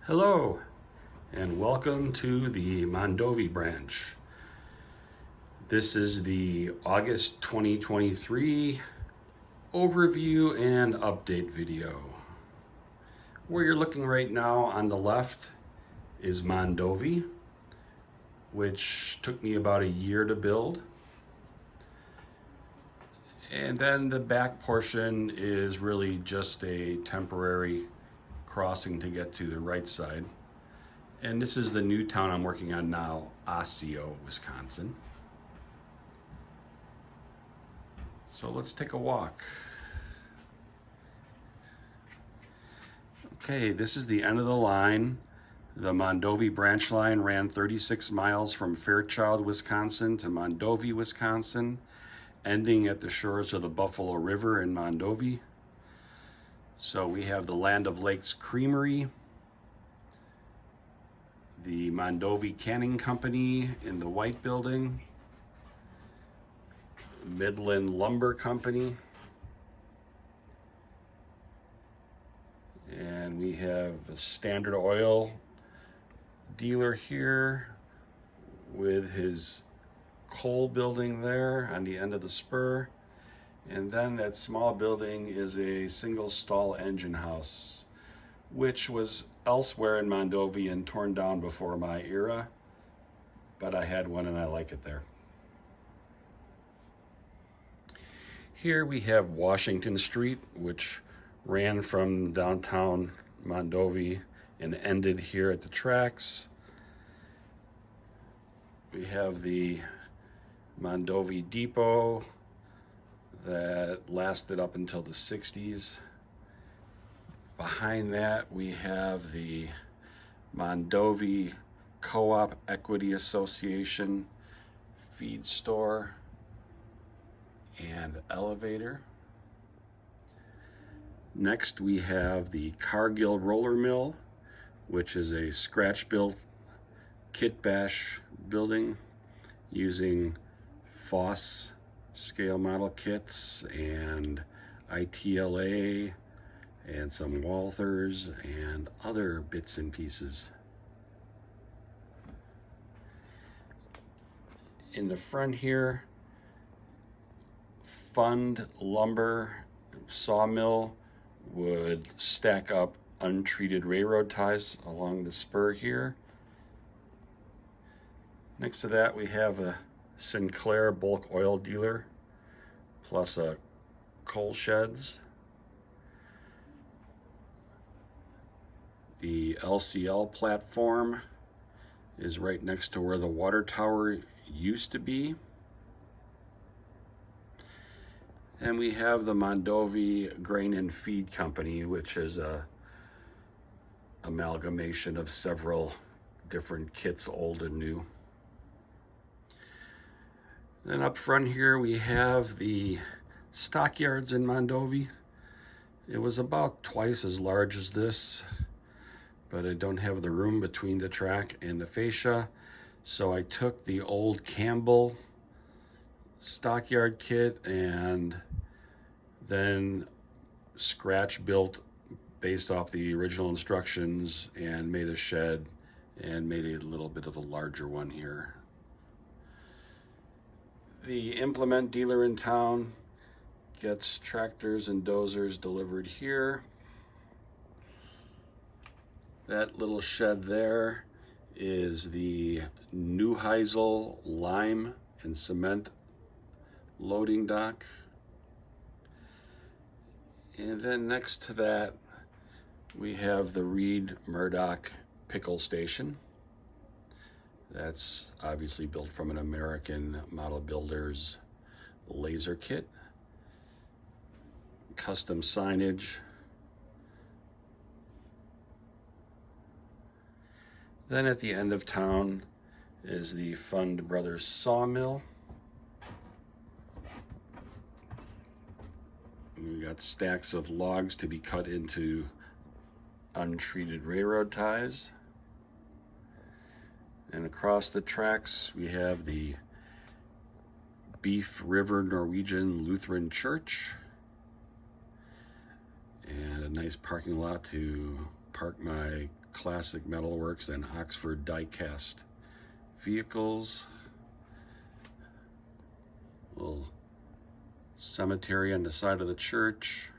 Hello and welcome to the Mondovi branch. This is the August 2023 overview and update video. Where you're looking right now on the left is Mondovi, which took me about a year to build. And then the back portion is really just a temporary crossing to get to the right side. And this is the new town I'm working on now, Osseo, Wisconsin. So let's take a walk. Okay, this is the end of the line. The Mondovi branch line ran 36 miles from Fairchild, Wisconsin to Mondovi, Wisconsin, ending at the shores of the Buffalo River in Mondovi. So we have the Land of Lakes Creamery, the Mondovi Canning Company in the white building, Midland Lumber Company, and we have a Standard Oil dealer here with his coal building there on the end of the spur. And then that small building is a single stall engine house, which was elsewhere in Mondovi and torn down before my era, but I had one and I like it there. Here we have Washington Street, which ran from downtown Mondovi and ended here at the tracks. We have the Mondovi Depot that lasted up until the 60s. Behind that we have the Mondovi Co-op Equity Association feed store and elevator. Next we have the Cargill Roller Mill, which is a scratch-built kit bash building using Foss scale model kits and ITLA and some Walthers and other bits and pieces. In the front here, Fund Lumber Sawmill would stack up untreated railroad ties along the spur here. Next to that we have a Sinclair bulk oil dealer plus a coal sheds. The LCL platform is right next to where the water tower used to be. And we have the Mondovi Grain and Feed Company, which is a amalgamation of several different kits, old and new. Then up front here we have the stockyards in Mondovi. It was about twice as large as this, but I don't have the room between the track and the fascia. So I took the old Campbell stockyard kit and then scratch built based off the original instructions and made a shed and made a little bit of a larger one here. The implement dealer in town gets tractors and dozers delivered here. That little shed there is the Neuheisel lime and cement loading dock. And then next to that we have the Reed Murdoch pickle station. That's obviously built from an American Model Builders laser kit. Custom signage. Then at the end of town is the Fund Brothers Sawmill. We've got stacks of logs to be cut into untreated railroad ties. And across the tracks we have the Beef River Norwegian Lutheran Church and a nice parking lot to park my classic metalworks and Oxford die-cast vehicles. Little cemetery on the side of the church.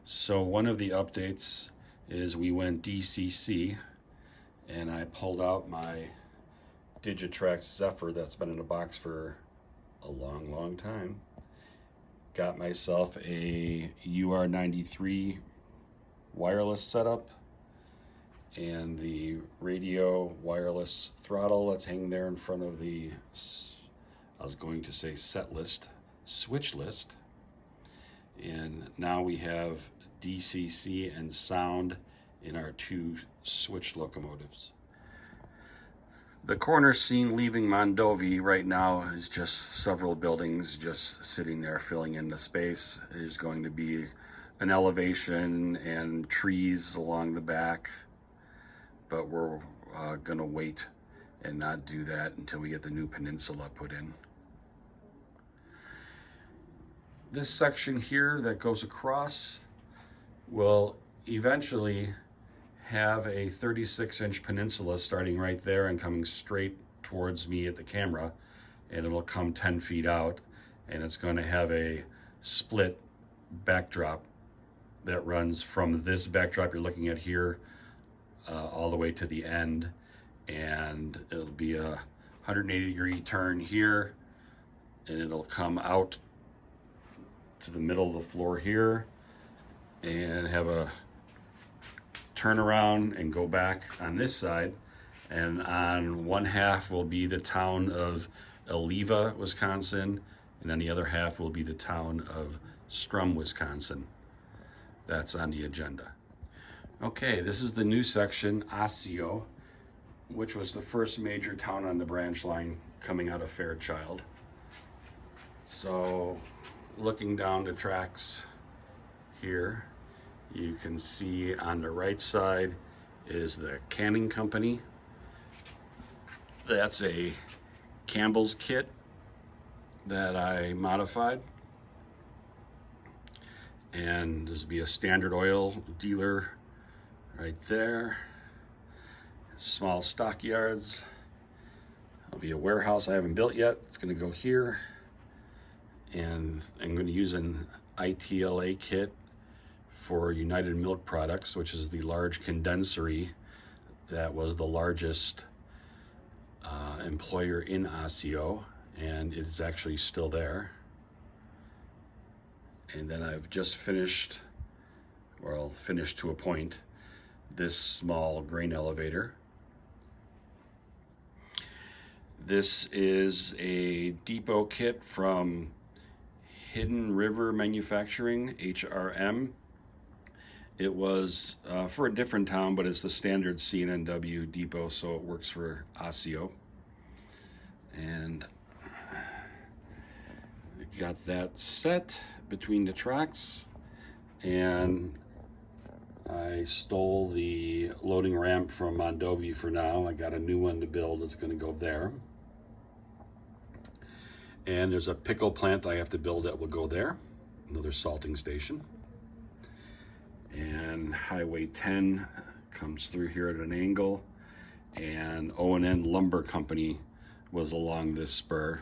So one of the updates is we went DCC, and I pulled out my Digitrax Zephyr that's been in a box for a long time. Got myself a UR93 wireless setup and the radio wireless throttle that's hanging there in front of the, I was going to say set list, switch list. And now we have DCC and sound in our two switch locomotives. The corner scene leaving Mondovi right now is just several buildings just sitting there filling in the space. There's going to be an elevation and trees along the back, but we're going to wait and not do that until we get the new peninsula put in. This section here that goes across will eventually have a 36-inch peninsula starting right there and coming straight towards me at the camera, and it'll come 10 feet out, and it's going to have a split backdrop that runs from this backdrop you're looking at here all the way to the end, and it'll be a 180-degree turn here, and it'll come out to the middle of the floor here and have a turn around and go back on this side, and on one half will be the town of Oliva, Wisconsin, and on the other half will be the town of Strum, Wisconsin. That's on the agenda. Okay, this is the new section, Osseo, which was the first major town on the branch line coming out of Fairchild. So looking down the tracks here, you can see on the right side is the canning company. That's a Campbell's kit that I modified. And there's be a Standard Oil dealer right there. Small stockyards. There'll be a warehouse I haven't built yet. It's gonna go here. And I'm gonna use an ITLA kit for United Milk Products, which is the large condensery that was the largest employer in Osseo, and it's actually still there. And then I've just finished, well, finished to a point, this small grain elevator. This is a depot kit from Hidden River Manufacturing, HRM. It was for a different town, but it's the standard C&NW depot, so it works for Osseo. And I got that set between the tracks, and I stole the loading ramp from Mondovi for now. I got a new one to build. It's going to go there. And there's a pickle plant I have to build that will go there. Another salting station. And Highway 10 comes through here at an angle, and O&N Lumber Company was along this spur.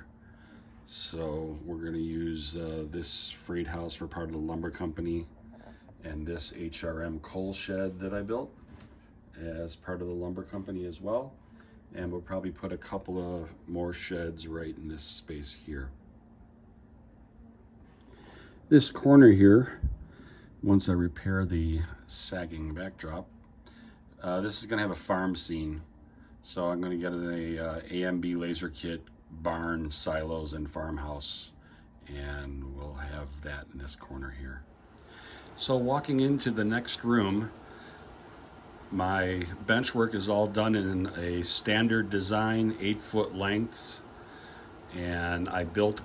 So we're going to use this freight house for part of the lumber company, and this HRM coal shed that I built as part of the lumber company as well. And we'll probably put a couple of more sheds right in this space here. This corner here, once I repair the sagging backdrop, this is going to have a farm scene. So I'm going to get an AMB laser kit, barn, silos, and farmhouse, and we'll have that in this corner here. So walking into the next room, my bench work is all done in a standard design, 8-foot lengths, and I built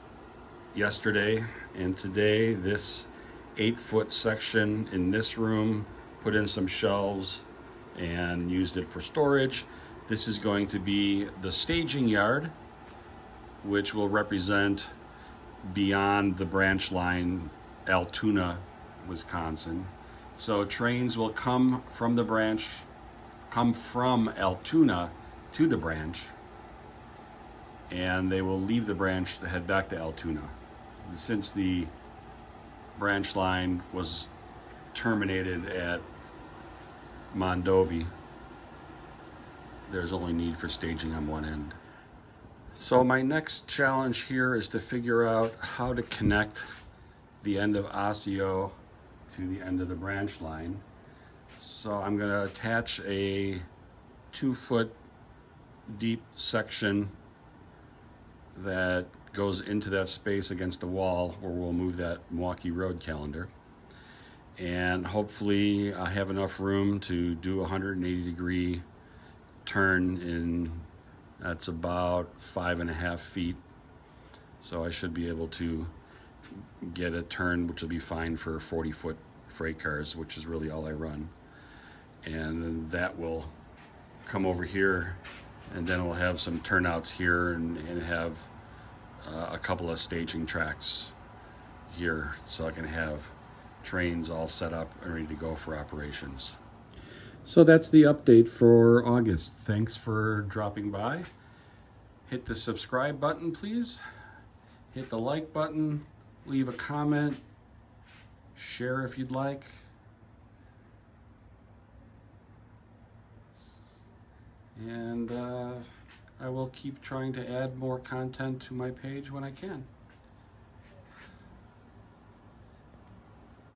yesterday and today this 8-foot section in this room, put in some shelves and used it for storage. This is going to be the staging yard, which will represent beyond the branch line, Altoona, Wisconsin. So trains will come from Altoona to the branch, and they will leave the branch to head back to Altoona. Since the branch line was terminated at Mondovi, there's only need for staging on one end. So my next challenge here is to figure out how to connect the end of Osseo to the end of the branch line. So I'm going to attach a 2-foot deep section that goes into that space against the wall where we'll move that Milwaukee Road calendar. And hopefully I have enough room to do a 180-degree turn in, that's about 5.5 feet. So I should be able to get a turn which will be fine for 40-foot freight cars, which is really all I run. And that will come over here, and then we'll have some turnouts here and have a couple of staging tracks here, so I can have trains all set up and ready to go for operations. So that's the update for August. Thanks for dropping by. Hit the subscribe button, please. Hit the like button. Leave a comment. Share if you'd like. And I will keep trying to add more content to my page when I can.